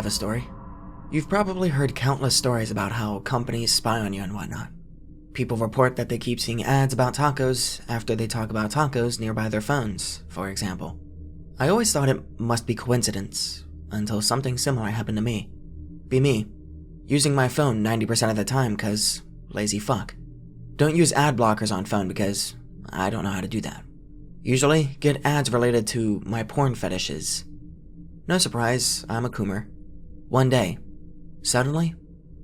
have a story. You've probably heard countless stories about how companies spy on you and whatnot. People report that they keep seeing ads about tacos after they talk about tacos nearby their phones, for example. I always thought it must be coincidence, until something similar happened to me. Be me, using my phone 90% of the time cause lazy fuck. Don't use ad blockers on phone because I don't know how to do that. Usually get ads related to my porn fetishes. No surprise, I'm a coomer. One day, suddenly,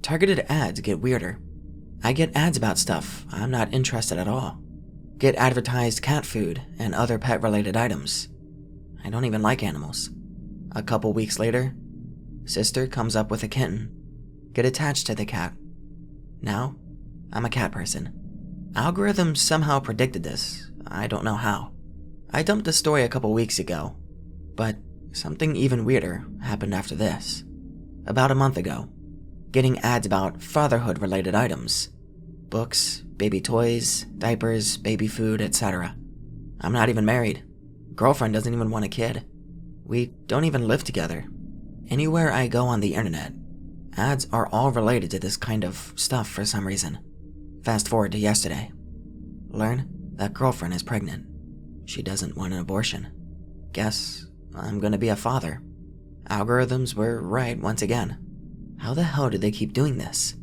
targeted ads get weirder. I get ads about stuff I'm not interested at all. Get advertised cat food and other pet-related items. I don't even like animals. A couple weeks later, sister comes up with a kitten. Get attached to the cat. Now, I'm a cat person. Algorithms somehow predicted this. I don't know how. I dumped the story a couple weeks ago, but something even weirder happened after this. About a month ago, getting ads about fatherhood-related items. Books, baby toys, diapers, baby food, etc. I'm not even married. Girlfriend doesn't even want a kid. We don't even live together. Anywhere I go on the internet, ads are all related to this kind of stuff for some reason. Fast forward to yesterday. Learn that girlfriend is pregnant. She doesn't want an abortion. Guess I'm gonna be a father. Algorithms were right once again. How the hell do they keep doing this?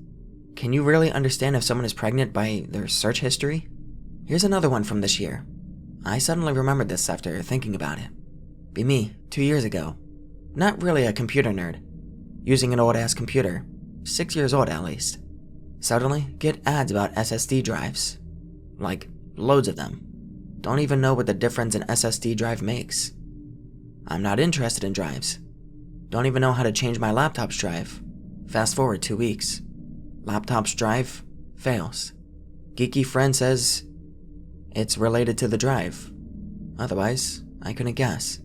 Can you really understand if someone is pregnant by their search history? Here's another one from this year. I suddenly remembered this after thinking about it. Be me, 2 years ago. Not really a computer nerd. Using an old-ass computer. 6 years old at least. Suddenly, get ads about SSD drives. Like, loads of them. Don't even know what the difference an SSD drive makes. I'm not interested in drives. Don't even know how to change my laptop's drive. Fast forward 2 weeks. Laptop's drive fails. Geeky friend says it's related to the drive. Otherwise, I couldn't guess.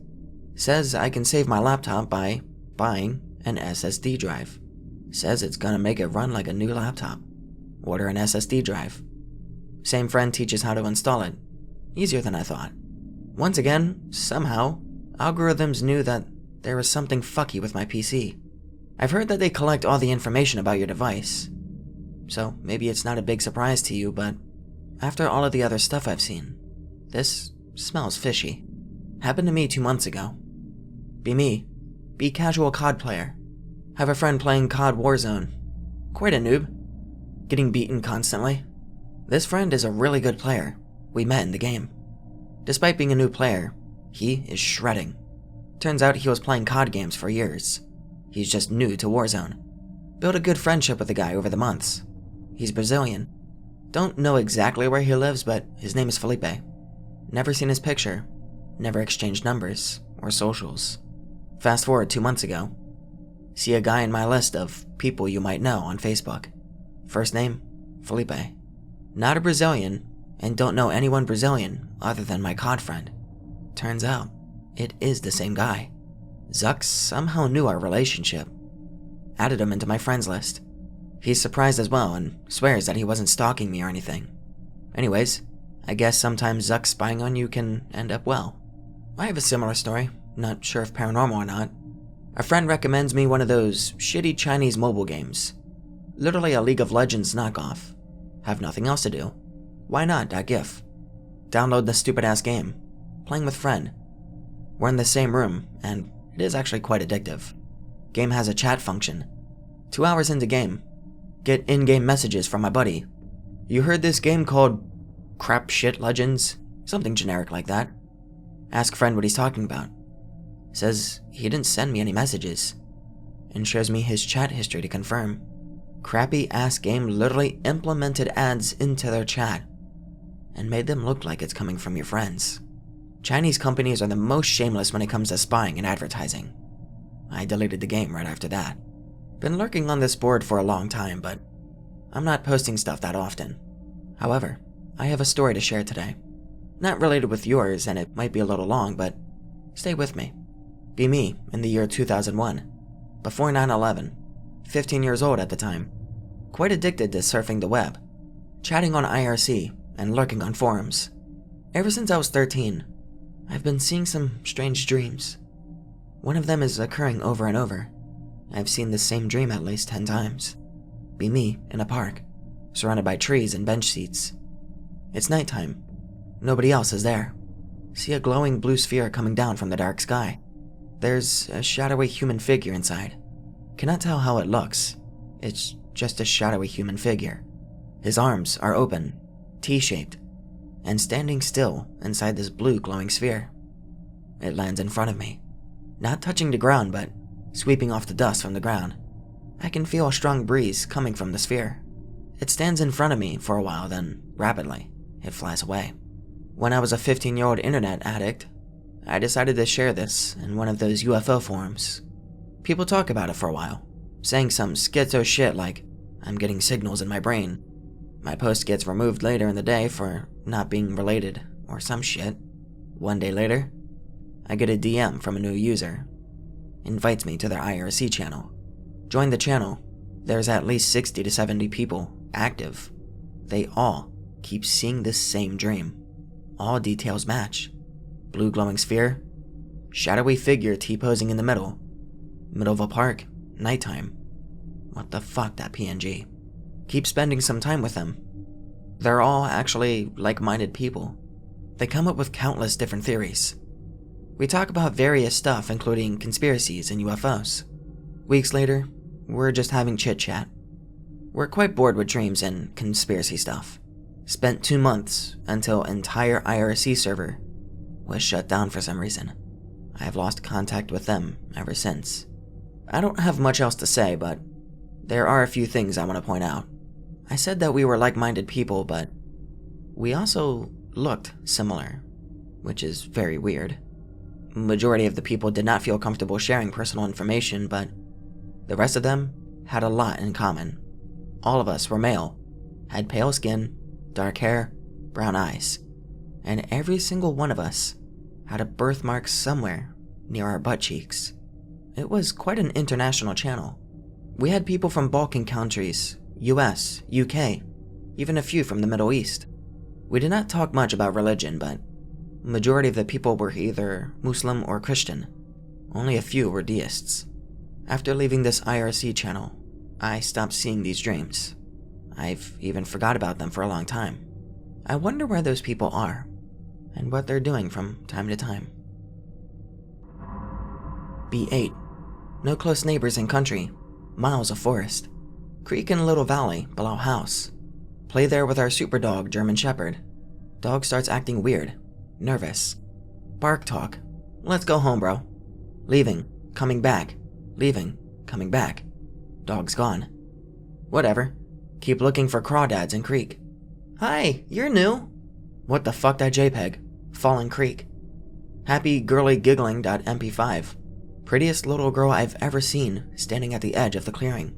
Says I can save my laptop by buying an SSD drive. Says it's gonna make it run like a new laptop. Order an SSD drive. Same friend teaches how to install it. Easier than I thought. Once again, somehow, algorithms knew that there was something fucky with my PC. I've heard that they collect all the information about your device. So maybe it's not a big surprise to you, but after all of the other stuff I've seen, this smells fishy. Happened to me 2 months ago. Be me. Be casual COD player. Have a friend playing COD Warzone. Quite a noob. Getting beaten constantly. This friend is a really good player. We met in the game. Despite being a new player, he is shredding. Turns out he was playing COD games for years. He's just new to Warzone. Built a good friendship with the guy over the months. He's Brazilian. Don't know exactly where he lives, but his name is Felipe. Never seen his picture. Never exchanged numbers or socials. Fast forward 2 months ago. See a guy in my list of people you might know on Facebook. First name, Felipe. Not a Brazilian, and don't know anyone Brazilian other than my COD friend. Turns out, it is the same guy. Zuck somehow knew our relationship. Added him into my friends list. He's surprised as well and swears that he wasn't stalking me or anything. Anyways, I guess sometimes Zuck spying on you can end up well. I have a similar story, not sure if paranormal or not. A friend recommends me one of those shitty Chinese mobile games. Literally a League of Legends knockoff. Have nothing else to do. Why not? .gif. Download the stupid ass game. Playing with friend. We're in the same room, and it is actually quite addictive. Game has a chat function. 2 hours into game, get in-game messages from my buddy. You heard this game called Crap Shit Legends? Something generic like that. Ask friend what he's talking about. Says he didn't send me any messages. And shows me his chat history to confirm. Crappy ass game literally implemented ads into their chat and made them look like it's coming from your friends. Chinese companies are the most shameless when it comes to spying and advertising. I deleted the game right after that. Been lurking on this board for a long time, but I'm not posting stuff that often. However, I have a story to share today. Not related with yours, and it might be a little long, but stay with me. Be me in the year 2001, before 9/11, 15 years old at the time, quite addicted to surfing the web, chatting on IRC, and lurking on forums. Ever since I was 13, I've been seeing some strange dreams. One of them is occurring over and over. I've seen this same dream at least 10 times. Be me in a park, surrounded by trees and bench seats. It's nighttime. Nobody else is there. See a glowing blue sphere coming down from the dark sky. There's a shadowy human figure inside. Cannot tell how it looks. It's just a shadowy human figure. His arms are open, T-shaped, and standing still inside this blue glowing sphere. It lands in front of me, not touching the ground, but sweeping off the dust from the ground. I can feel a strong breeze coming from the sphere. It stands in front of me for a while, then rapidly, it flies away. When I was a 15-year-old internet addict, I decided to share this in one of those UFO forums. People talk about it for a while, saying some schizo shit like, I'm getting signals in my brain. My post gets removed later in the day for not being related, or some shit. One day later, I get a DM from a new user. Invites me to their IRC channel. Join the channel. There's at least 60 to 70 people active. They all keep seeing this same dream. All details match. Blue glowing sphere, shadowy figure T-posing in the middle of a park, nighttime. What the fuck, that PNG. Keep spending some time with them. They're all actually like-minded people. They come up with countless different theories. We talk about various stuff, including conspiracies and UFOs. Weeks later, we're just having chit-chat. We're quite bored with dreams and conspiracy stuff. Spent 2 months until entire IRC server was shut down for some reason. I have lost contact with them ever since. I don't have much else to say, but there are a few things I want to point out. I said that we were like-minded people, but we also looked similar, which is very weird. Majority of the people did not feel comfortable sharing personal information, but the rest of them had a lot in common. All of us were male, had pale skin, dark hair, brown eyes, and every single one of us had a birthmark somewhere near our butt cheeks. It was quite an international channel. We had people from Balkan countries, US, UK, even a few from the Middle East. We did not talk much about religion, but majority of the people were either Muslim or Christian. Only a few were deists. After leaving this IRC channel, I stopped seeing these dreams. I've even forgot about them for a long time. I wonder where those people are, and what they're doing from time to time. B8. No close neighbors in country. Miles of forest. Creek in a little valley below house. Play there with our super dog, German Shepherd. Dog starts acting weird. Nervous. Bark talk. Let's go home, bro. Leaving. Coming back. Leaving. Coming back. Dog's gone. Whatever. Keep looking for crawdads in creek. Hi, you're new. What the fuck, that JPEG? Fallen creek. Happy girly giggling.mp5. Prettiest little girl I've ever seen standing at the edge of the clearing.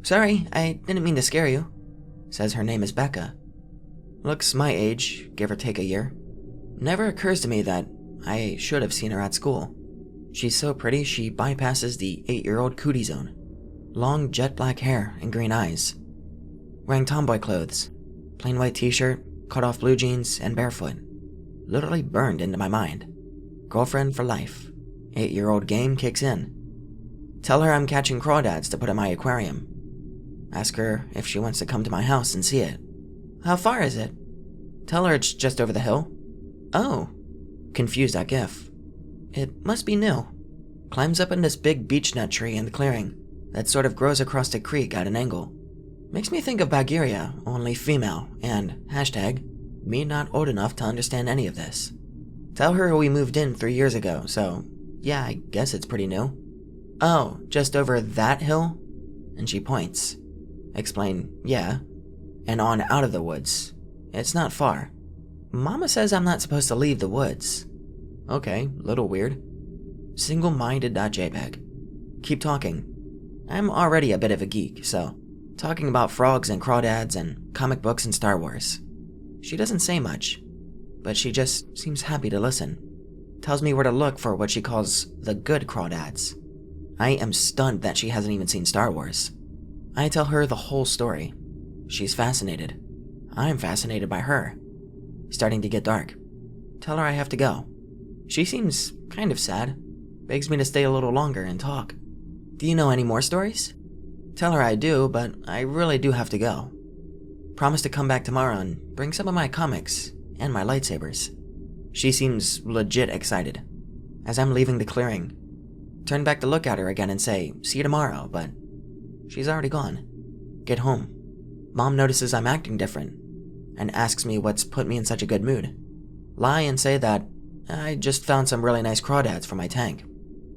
Sorry, I didn't mean to scare you. Says her name is Becca. Looks my age, give or take a year. Never occurs to me that I should have seen her at school. She's so pretty she bypasses the 8-year-old cootie zone. Long jet black hair and green eyes. Wearing tomboy clothes. Plain white t-shirt, cut off blue jeans, and barefoot. Literally burned into my mind. Girlfriend for life. 8-year-old game kicks in. Tell her I'm catching crawdads to put in my aquarium. Ask her if she wants to come to my house and see it. How far is it? Tell her it's just over the hill. Oh. Confused at GIF. It must be new. Climbs up in this big beech nut tree in the clearing that sort of grows across the creek at an angle. Makes me think of Bagheera, only female, and #me not old enough to understand any of this. Tell her we moved in 3 years ago, so yeah, I guess it's pretty new. Oh, just over that hill? And she points. Explain, yeah. And on out of the woods. It's not far. Mama says I'm not supposed to leave the woods. Okay, little weird. Single-minded.jpg. Keep talking. I'm already a bit of a geek, so talking about frogs and crawdads and comic books and Star Wars. She doesn't say much, but she just seems happy to listen. Tells me where to look for what she calls the good crawdads. I am stunned that she hasn't even seen Star Wars. I tell her the whole story. She's fascinated. I'm fascinated by her. Starting to get dark. Tell her I have to go. She seems kind of sad. Begs me to stay a little longer and talk. Do you know any more stories? Tell her I do, but I really do have to go. Promise to come back tomorrow and bring some of my comics and my lightsabers. She seems legit excited. As I'm leaving the clearing, turn back to look at her again and say, see you tomorrow, but she's already gone. Get home. Mom notices I'm acting different and asks me what's put me in such a good mood. Lie and say that I just found some really nice crawdads for my tank.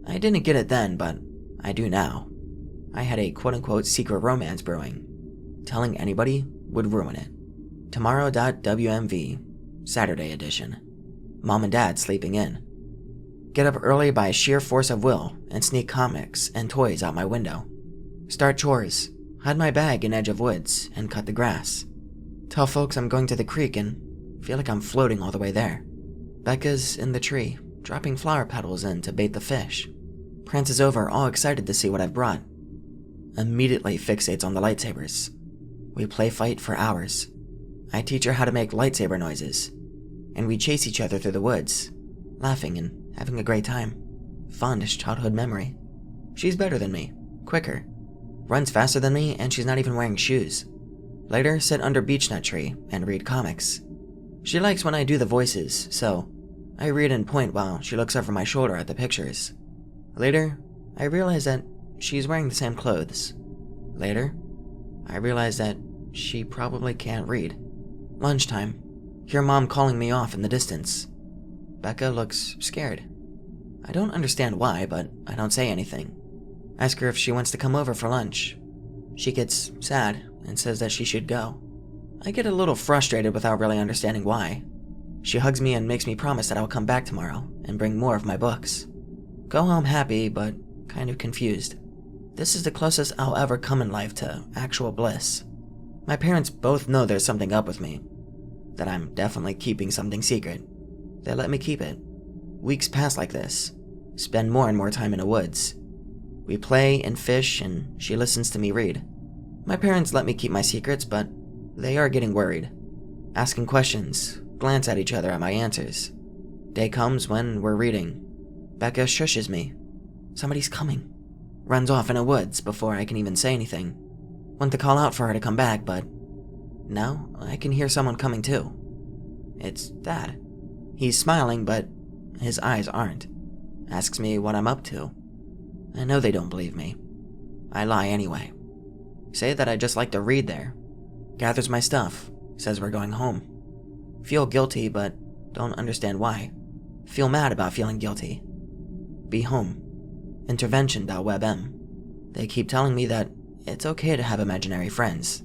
I didn't get it then, but I do now. I had a quote-unquote secret romance brewing. Telling anybody would ruin it. Tomorrow.wmv, Saturday edition. Mom and Dad sleeping in. Get up early by sheer force of will and sneak comics and toys out my window. Start chores, hide my bag in edge of woods, and cut the grass. Tell folks I'm going to the creek and feel like I'm floating all the way there. Becca's in the tree, dropping flower petals in to bait the fish. Prances over, all excited to see what I've brought. Immediately fixates on the lightsabers. We play fight for hours. I teach her how to make lightsaber noises, and we chase each other through the woods, laughing and having a great time. Fondest childhood memory. She's better than me, quicker, runs faster than me, and she's not even wearing shoes. Later, sit under beechnut tree and read comics. She likes when I do the voices, so I read and point while she looks over my shoulder at the pictures. Later, I realize that she's wearing the same clothes. Later, I realize that she probably can't read. Lunchtime, hear Mom calling me off in the distance. Becca looks scared. I don't understand why, but I don't say anything. Ask her if she wants to come over for lunch. She gets sad and says that she should go. I get a little frustrated without really understanding why. She hugs me and makes me promise that I'll come back tomorrow and bring more of my books. Go home happy, but kind of confused. This is the closest I'll ever come in life to actual bliss. My parents both know there's something up with me, that I'm definitely keeping something secret. They let me keep it. Weeks pass like this, spend more and more time in the woods. We play and fish, and she listens to me read. My parents let me keep my secrets, but they are getting worried. Asking questions, glance at each other at my answers. Day comes when we're reading. Becca shushes me. Somebody's coming. Runs off in the woods before I can even say anything. Want to call out for her to come back, but now I can hear someone coming too. It's Dad. He's smiling, but his eyes aren't. Asks me what I'm up to. I know they don't believe me. I lie anyway. Say that I just like to read there. Gathers my stuff, says we're going home. Feel guilty, but don't understand why. Feel mad about feeling guilty. Be home. Intervention.webm. They keep telling me that it's okay to have imaginary friends.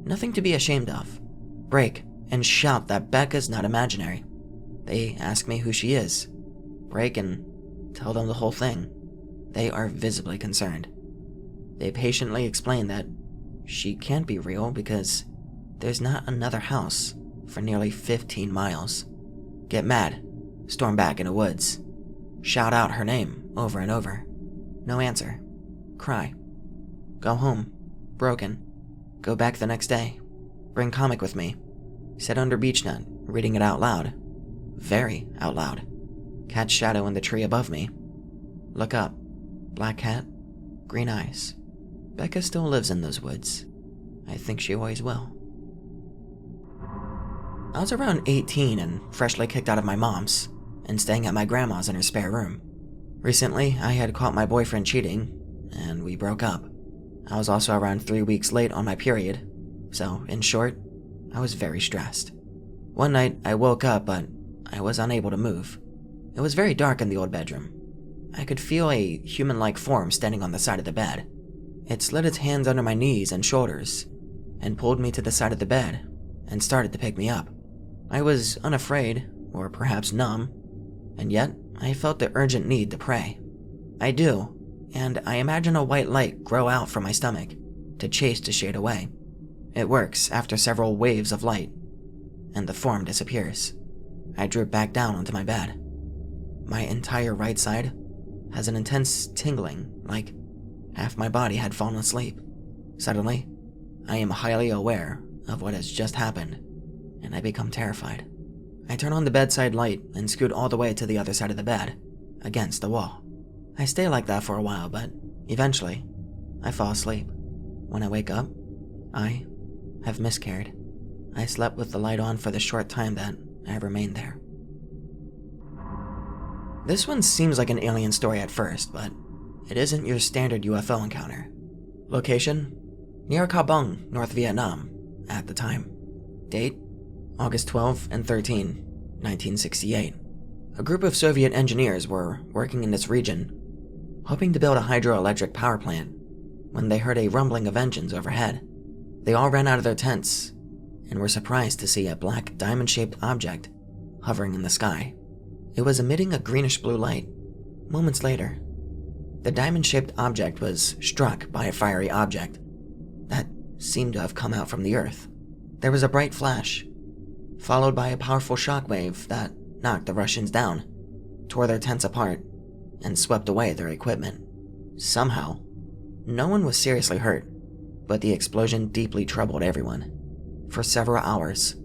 Nothing to be ashamed of. Break and shout that Becca's not imaginary. They ask me who she is. Break and tell them the whole thing. They are visibly concerned. They patiently explain that she can't be real because there's not another house for nearly 15 miles. Get mad. Storm back in the woods. Shout out her name over and over. No answer. Cry. Go home. Broken. Go back the next day. Bring comic with me. Sit under beechnut, reading it out loud. Very out loud. Catch shadow in the tree above me. Look up. Black cat. Green eyes. Becca still lives in those woods. I think she always will. I was around 18 and freshly kicked out of my mom's and staying at my grandma's in her spare room. Recently, I had caught my boyfriend cheating, and we broke up. I was also around 3 weeks late on my period, so in short, I was very stressed. One night, I woke up, but I was unable to move. It was very dark in the old bedroom. I could feel a human-like form standing on the side of the bed. It slid its hands under my knees and shoulders, and pulled me to the side of the bed, and started to pick me up. I was unafraid, or perhaps numb, and yet I felt the urgent need to pray. I do, and I imagine a white light grow out from my stomach, to chase the shade away. It works after several waves of light, and the form disappears. I droop back down onto my bed. My entire right side has an intense tingling, like half my body had fallen asleep. Suddenly, I am highly aware of what has just happened, and I become terrified. I turn on the bedside light and scoot all the way to the other side of the bed, against the wall. I stay like that for a while, but Eventually, I fall asleep. When I wake up, I have miscarried. I slept with the light on for the short time that I remained there. This one seems like an alien story at first, but it isn't your standard UFO encounter. Location? Near Kabong, North Vietnam, at the time. Date? August 12 and 13, 1968. A group of Soviet engineers were working in this region, hoping to build a hydroelectric power plant, when they heard a rumbling of engines overhead. They all ran out of their tents and were surprised to see a black diamond-shaped object hovering in the sky. It was emitting a greenish-blue light. Moments later, the diamond-shaped object was struck by a fiery object that seemed to have come out from the earth. There was a bright flash, followed by a powerful shockwave that knocked the Russians down, tore their tents apart, and swept away their equipment. Somehow, no one was seriously hurt, but the explosion deeply troubled everyone. For several hours,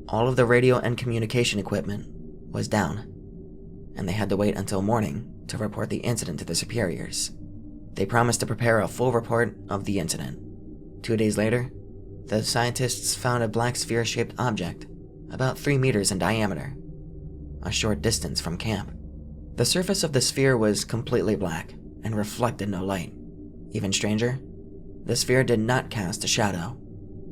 all of the radio and communication equipment was down, and they had to wait until morning to report the incident to their superiors. They promised to prepare a full report of the incident. 2 days later, the scientists found a black sphere-shaped object about 3 meters in diameter, a short distance from camp. The surface of the sphere was completely black and reflected no light. Even stranger, the sphere did not cast a shadow.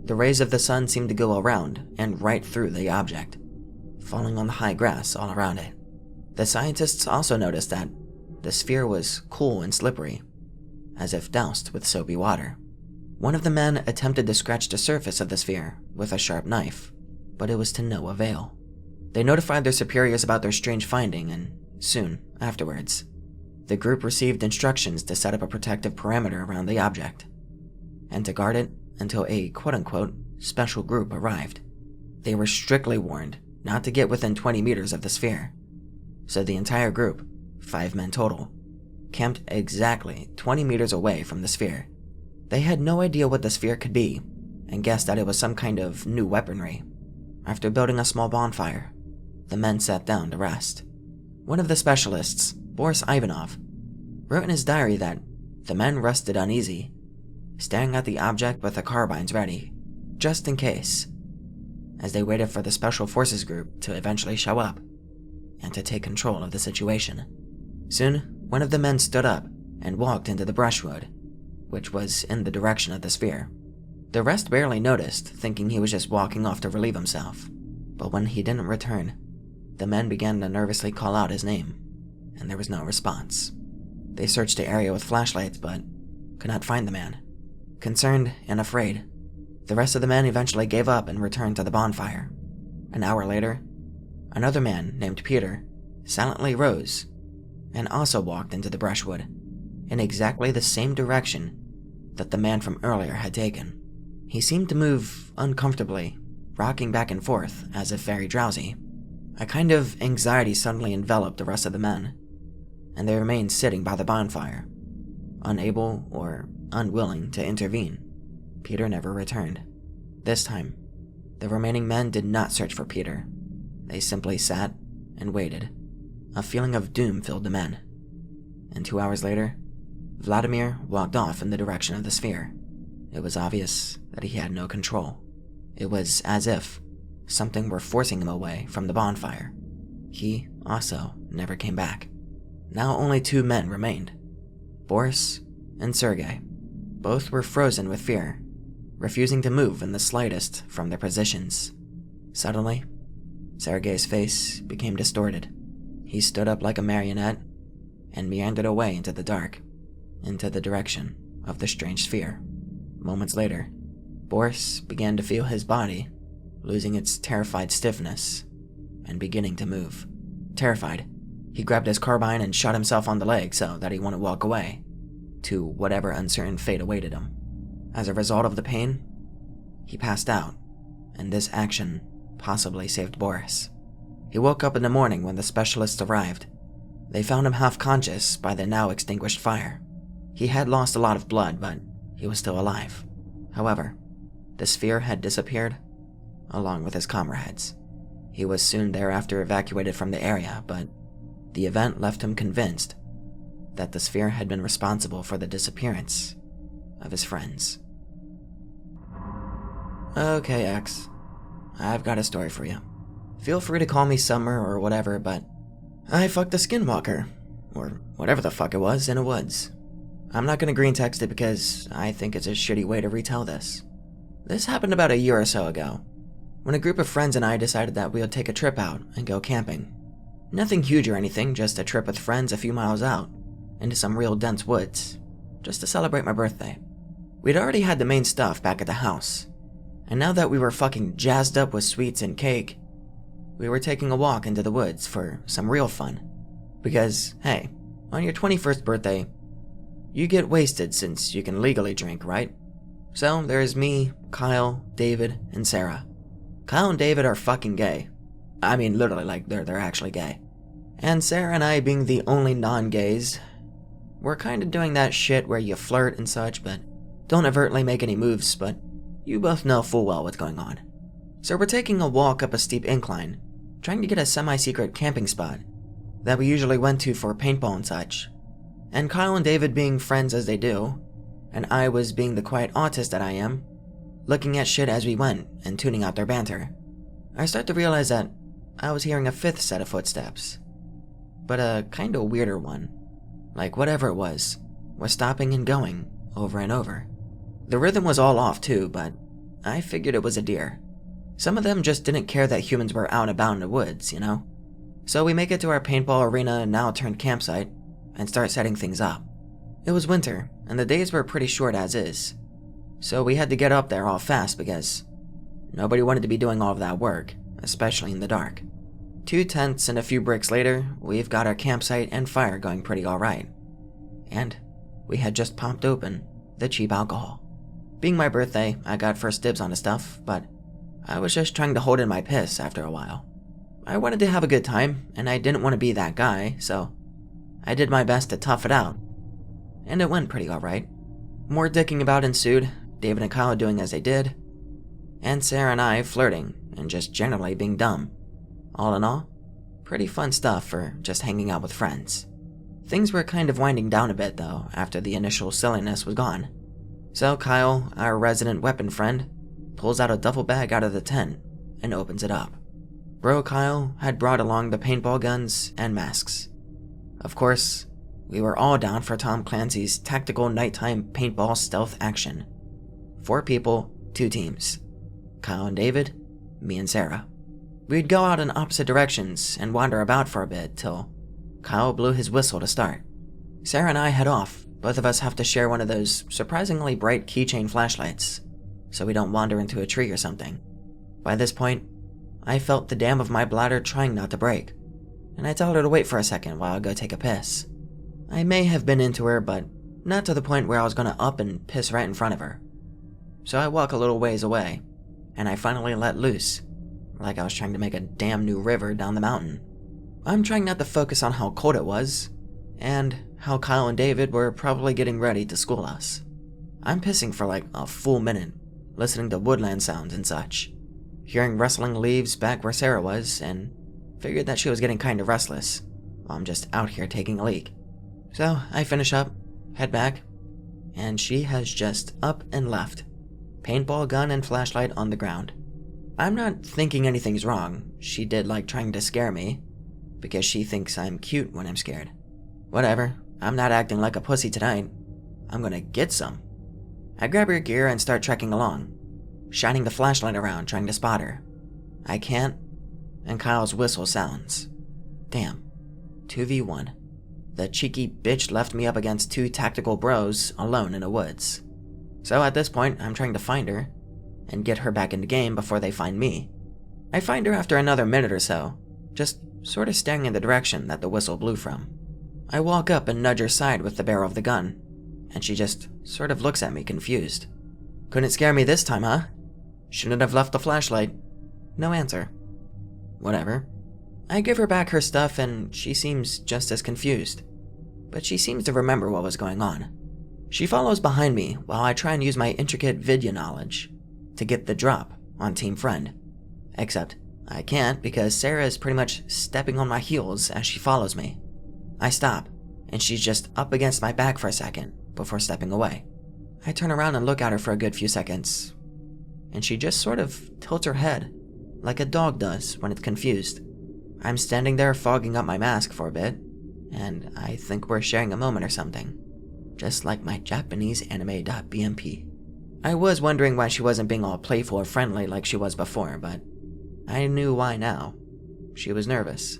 The rays of the sun seemed to go around and right through the object, falling on the high grass all around it. The scientists also noticed that the sphere was cool and slippery, as if doused with soapy water. One of the men attempted to scratch the surface of the sphere with a sharp knife, but it was to no avail. They notified their superiors about their strange finding, and soon afterwards, the group received instructions to set up a protective perimeter around the object, and to guard it until a quote-unquote special group arrived. They were strictly warned not to get within 20 meters of the sphere, so the entire group, 5 men total, camped exactly 20 meters away from the sphere. They had no idea what the sphere could be, and guessed that it was some kind of new weaponry. After building a small bonfire, the men sat down to rest. One of the specialists, Boris Ivanov, wrote in his diary that the men rested uneasy, staring at the object with the carbines ready, just in case, as they waited for the Special Forces group to eventually show up and to take control of the situation. Soon, one of the men stood up and walked into the brushwood, which was in the direction of the sphere. The rest barely noticed, thinking he was just walking off to relieve himself. But when he didn't return, the men began to nervously call out his name, and there was no response. They searched the area with flashlights, but could not find the man. Concerned and afraid, the rest of the men eventually gave up and returned to the bonfire. An hour later, another man named Peter silently rose and also walked into the brushwood in exactly the same direction that the man from earlier had taken. He seemed to move uncomfortably, rocking back and forth as if very drowsy. A kind of anxiety suddenly enveloped the rest of the men, and they remained sitting by the bonfire, unable or unwilling to intervene. Peter never returned. This time, the remaining men did not search for Peter. They simply sat and waited. A feeling of doom filled the men. And 2 hours later, Vladimir walked off in the direction of the sphere. It was obvious that he had no control. It was as if something were forcing him away from the bonfire. He also never came back. Now only 2 men remained, Boris and Sergei. Both were frozen with fear, refusing to move in the slightest from their positions. Suddenly, Sergei's face became distorted. He stood up like a marionette and meandered away into the dark, into the direction of the strange sphere. Moments later, Boris began to feel his body losing its terrified stiffness and beginning to move. Terrified, he grabbed his carbine and shot himself on the leg so that he wouldn't walk away to whatever uncertain fate awaited him. As a result of the pain, he passed out, and this action possibly saved Boris. He woke up in the morning when the specialists arrived. They found him half-conscious by the now extinguished fire. He had lost a lot of blood, but he was still alive. However, the sphere had disappeared, along with his comrades. He was soon thereafter evacuated from the area, but the event left him convinced that the sphere had been responsible for the disappearance of his friends. Okay, X, I've got a story for you. Feel free to call me Summer or whatever, but I fucked a skinwalker, or whatever the fuck it was, in the woods. I'm not gonna green text it because I think it's a shitty way to retell this. This happened about a year or so ago, when a group of friends and I decided that we would take a trip out and go camping. Nothing huge or anything, just a trip with friends a few miles out, into some real dense woods, just to celebrate my birthday. We'd already had the main stuff back at the house, and now that we were fucking jazzed up with sweets and cake, we were taking a walk into the woods for some real fun. Because, hey, on your 21st birthday, you get wasted since you can legally drink, right? So there's me, Kyle, David, and Sarah. Kyle and David are fucking gay. I mean, literally, like, they're actually gay. And Sarah and I, being the only non-gays, we're kind of doing that shit where you flirt and such, but don't overtly make any moves, but you both know full well what's going on. So we're taking a walk up a steep incline, trying to get a semi-secret camping spot that we usually went to for paintball and such. And Kyle and David being friends as they do, and I was being the quiet autist that I am, looking at shit as we went and tuning out their banter. I start to realize that I was hearing a fifth set of footsteps, but a kinda weirder one. Like whatever it was stopping and going over and over. The rhythm was all off too, but I figured it was a deer. Some of them just didn't care that humans were out and about in the woods, you know? So we make it to our paintball arena, now turned campsite, and start setting things up. It was winter, and the days were pretty short as is, so we had to get up there all fast because nobody wanted to be doing all of that work, especially in the dark. 2 tents and a few bricks later, we've got our campsite and fire going pretty alright. And we had just popped open the cheap alcohol. Being my birthday, I got first dibs on the stuff, but I was just trying to hold in my piss after a while. I wanted to have a good time, and I didn't want to be that guy, so I did my best to tough it out. And it went pretty alright. More dicking about ensued, David and Kyle doing as they did, and Sarah and I flirting and just generally being dumb. All in all, pretty fun stuff for just hanging out with friends. Things were kind of winding down a bit though after the initial silliness was gone. So Kyle, our resident weapon friend, pulls out a duffel bag out of the tent and opens it up. Bro Kyle had brought along the paintball guns and masks. Of course, we were all down for Tom Clancy's tactical nighttime paintball stealth action. 4 people, 2 teams. Kyle and David, me and Sarah. We'd go out in opposite directions and wander about for a bit till Kyle blew his whistle to start. Sarah and I head off. Both of us have to share one of those surprisingly bright keychain flashlights, so we don't wander into a tree or something. By this point, I felt the dam of my bladder trying not to break, and I told her to wait for a second while I go take a piss. I may have been into her, but not to the point where I was gonna up and piss right in front of her. So I walk a little ways away, and I finally let loose, like I was trying to make a damn new river down the mountain. I'm trying not to focus on how cold it was, and how Kyle and David were probably getting ready to school us. I'm pissing for like a full minute, listening to woodland sounds and such, hearing rustling leaves back where Sarah was, and figured that she was getting kinda restless, while I'm just out here taking a leak. So I finish up, head back, and she has just up and left, paintball gun and flashlight on the ground. I'm not thinking anything's wrong. She did like trying to scare me, because she thinks I'm cute when I'm scared. Whatever, I'm not acting like a pussy tonight. I'm gonna get some. I grab her gear and start trekking along, shining the flashlight around trying to spot her. I can't, and Kyle's whistle sounds. Damn, 2v1. The cheeky bitch left me up against 2 tactical bros alone in the woods. So at this point, I'm trying to find her, and get her back in the game before they find me. I find her after another minute or so, just sort of staring in the direction that the whistle blew from. I walk up and nudge her side with the barrel of the gun, and she just sort of looks at me confused. Couldn't scare me this time, huh? Shouldn't have left the flashlight. No answer. Whatever. I give her back her stuff and she seems just as confused, but she seems to remember what was going on. She follows behind me while I try and use my intricate vidya knowledge to get the drop on Team Friend. Except I can't because Sarah is pretty much stepping on my heels as she follows me. I stop and she's just up against my back for a second before stepping away. I turn around and look at her for a good few seconds, and she just sort of tilts her head, like a dog does when it's confused. I'm standing there fogging up my mask for a bit, and I think we're sharing a moment or something, just like my Japanese anime.bmp. I was wondering why she wasn't being all playful or friendly like she was before, but I knew why now. She was nervous.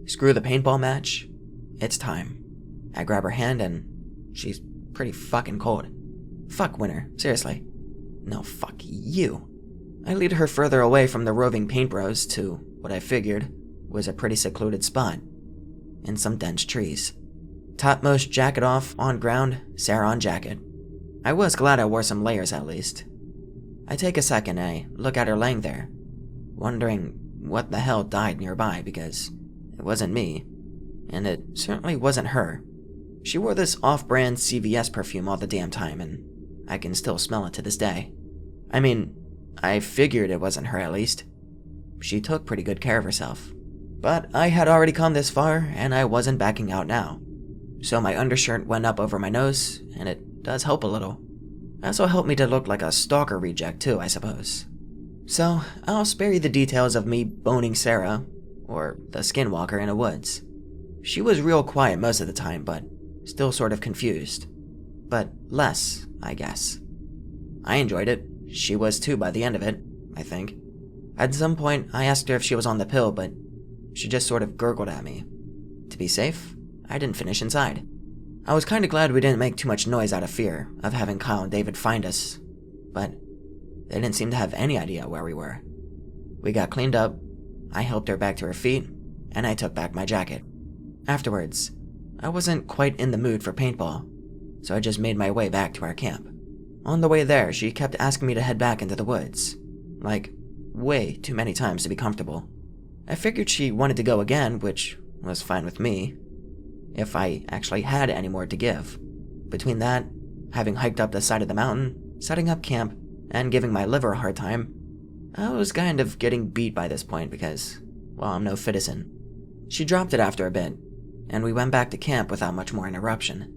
Screw the paintball match. It's time. I grab her hand and she's pretty fucking cold. Fuck Winter, seriously. No, fuck you. I lead her further away from the roving paint bros to what I figured was a pretty secluded spot in some dense trees. Topmost jacket off, on ground, Sarah on jacket. I was glad I wore some layers at least. I take a second and I look at her laying there, wondering what the hell died nearby because it wasn't me, and it certainly wasn't her. She wore this off-brand CVS perfume all the damn time, and I can still smell it to this day. I mean, I figured it wasn't her at least. She took pretty good care of herself. But I had already come this far, and I wasn't backing out now. So my undershirt went up over my nose, and it does help a little. It also helped me to look like a stalker reject too, I suppose. So I'll spare you the details of me boning Sarah, or the skinwalker, in the woods. She was real quiet most of the time, but still sort of confused. But less, I guess. I enjoyed it. She was too by the end of it, I think. At some point, I asked her if she was on the pill, but she just sort of gurgled at me. To be safe, I didn't finish inside. I was kinda glad we didn't make too much noise out of fear of having Kyle and David find us, but they didn't seem to have any idea where we were. We got cleaned up, I helped her back to her feet, and I took back my jacket. Afterwards, I wasn't quite in the mood for paintball, so I just made my way back to our camp. On the way there, she kept asking me to head back into the woods, like, way too many times to be comfortable. I figured she wanted to go again, which was fine with me, if I actually had any more to give. Between that, having hiked up the side of the mountain, setting up camp, and giving my liver a hard time, I was kind of getting beat by this point because, well, I'm no citizen. She dropped it after a bit, and we went back to camp without much more interruption.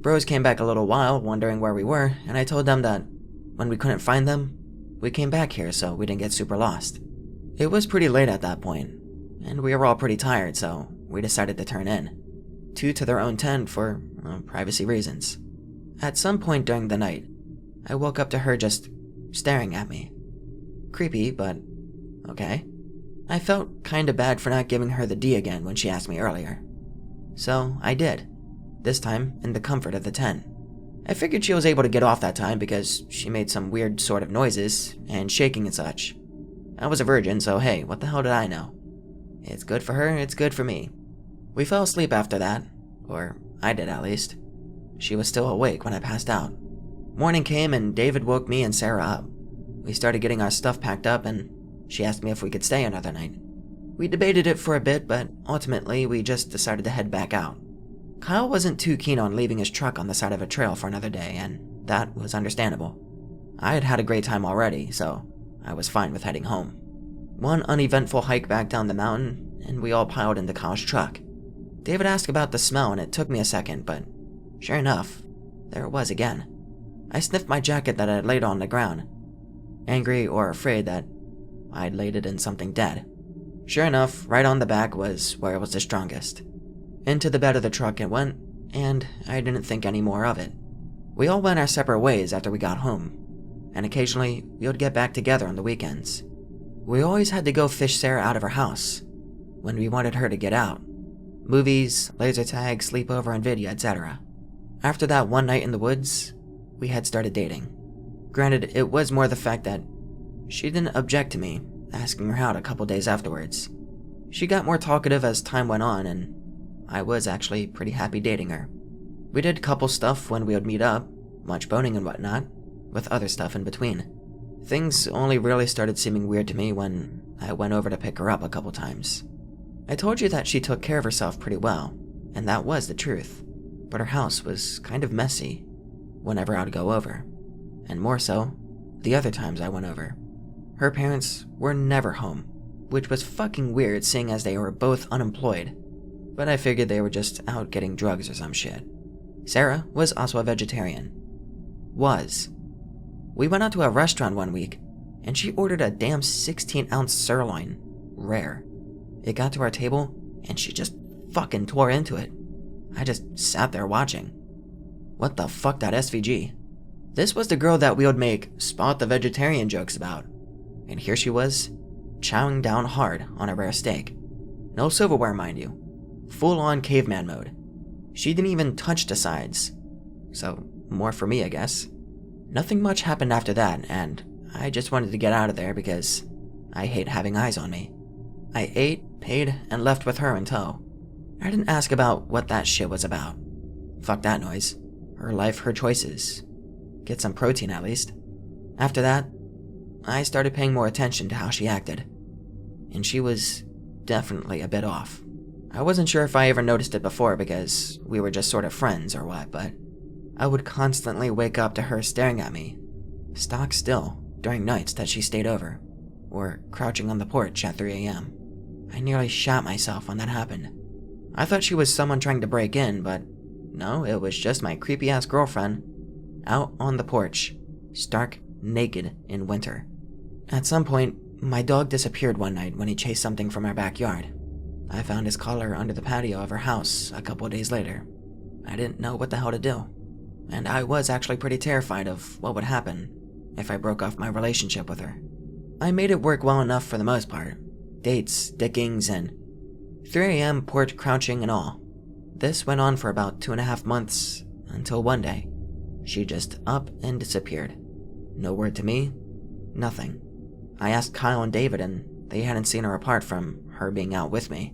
Bros came back a little while, wondering where we were, and I told them that when we couldn't find them, we came back here so we didn't get super lost. It was pretty late at that point, and we were all pretty tired, so we decided to turn in. Two to their own tent for privacy reasons. At some point during the night, I woke up to her just staring at me. Creepy, but okay. I felt kinda bad for not giving her the D again when she asked me earlier. So I did, this time in the comfort of the tent. I figured she was able to get off that time because she made some weird sort of noises and shaking and such. I was a virgin, so hey, what the hell did I know? It's good for her, it's good for me. We fell asleep after that, or I did at least. She was still awake when I passed out. Morning came and David woke me and Sarah up. We started getting our stuff packed up and she asked me if we could stay another night. We debated it for a bit, but ultimately we just decided to head back out. Kyle wasn't too keen on leaving his truck on the side of a trail for another day, and that was understandable. I had had a great time already, so I was fine with heading home. One uneventful hike back down the mountain, and we all piled into Kyle's truck. David asked about the smell, and it took me a second, but sure enough, there it was again. I sniffed my jacket that I had laid on the ground, angry or afraid that I'd laid it in something dead. Sure enough, right on the back was where it was the strongest. Into the bed of the truck it went, and I didn't think any more of it. We all went our separate ways after we got home, and occasionally we would get back together on the weekends. We always had to go fish Sarah out of her house when we wanted her to get out. Movies, laser tag, sleepover and video, etc. After that one night in the woods, we had started dating. Granted, it was more the fact that she didn't object to me asking her out a couple days afterwards. She got more talkative as time went on, and I was actually pretty happy dating her. We did couple stuff when we would meet up, much boning and whatnot, with other stuff in between. Things only really started seeming weird to me when I went over to pick her up a couple times. I told you that she took care of herself pretty well, and that was the truth, but her house was kind of messy whenever I'd go over, and more so, the other times I went over. Her parents were never home, which was fucking weird seeing as they were both unemployed. but I figured they were just out getting drugs or some shit. Sarah was also a vegetarian. We went out to a restaurant one week, and she ordered a damn 16-ounce sirloin, rare. It got to our table, and she just fucking tore into it. I just sat there watching. What the fuck, that SVG? This was the girl that we would make spot the vegetarian jokes about. And here she was, chowing down hard on a rare steak. No silverware, mind you. Full-on caveman mode. She didn't even touch the sides. So, more for me, I guess. Nothing much happened after that, and I just wanted to get out of there because I hate having eyes on me. I ate, paid, and left with her in tow. I didn't ask about what that shit was about. Fuck that noise. Her life, her choices. Get some protein at least. After that, I started paying more attention to how she acted. And she was definitely a bit off. I wasn't sure if I ever noticed it before because we were just sort of friends or what, but I would constantly wake up to her staring at me, stock still, during nights that she stayed over, or crouching on the porch at 3 a.m. I nearly shot myself when that happened. I thought she was someone trying to break in, but no, it was just my creepy-ass girlfriend, out on the porch, stark naked in winter. At some point, my dog disappeared one night when he chased something from our backyard. I found his collar under the patio of her house a couple of days later. I didn't know what the hell to do, and I was actually pretty terrified of what would happen if I broke off my relationship with her. I made it work well enough for the most part. Dates, dickings, and 3 a.m. porch crouching and all. This went on for about 2.5 months, until one day, she just up and disappeared. No word to me, nothing. I asked Kyle and David, and they hadn't seen her apart from her being out with me,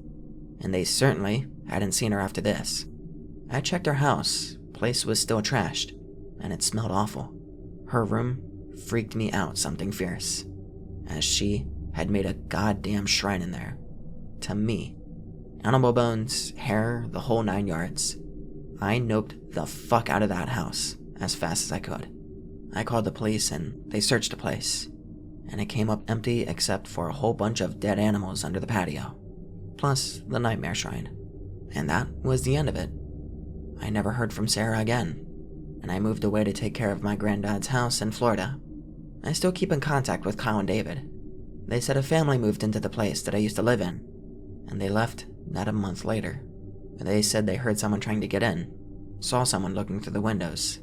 and they certainly hadn't seen her after this. I checked her house, place was still trashed, and it smelled awful. Her room freaked me out something fierce, as she had made a goddamn shrine in there. To me. Animal bones, hair, the whole 9 yards. I noped the fuck out of that house as fast as I could. I called the police and they searched the place, and it came up empty except for a whole bunch of dead animals under the patio, plus the nightmare shrine. And that was the end of it. I never heard from Sarah again, and I moved away to take care of my granddad's house in Florida. I still keep in contact with Kyle and David. They said a family moved into the place that I used to live in, and they left not a month later. They said they heard someone trying to get in, saw someone looking through the windows,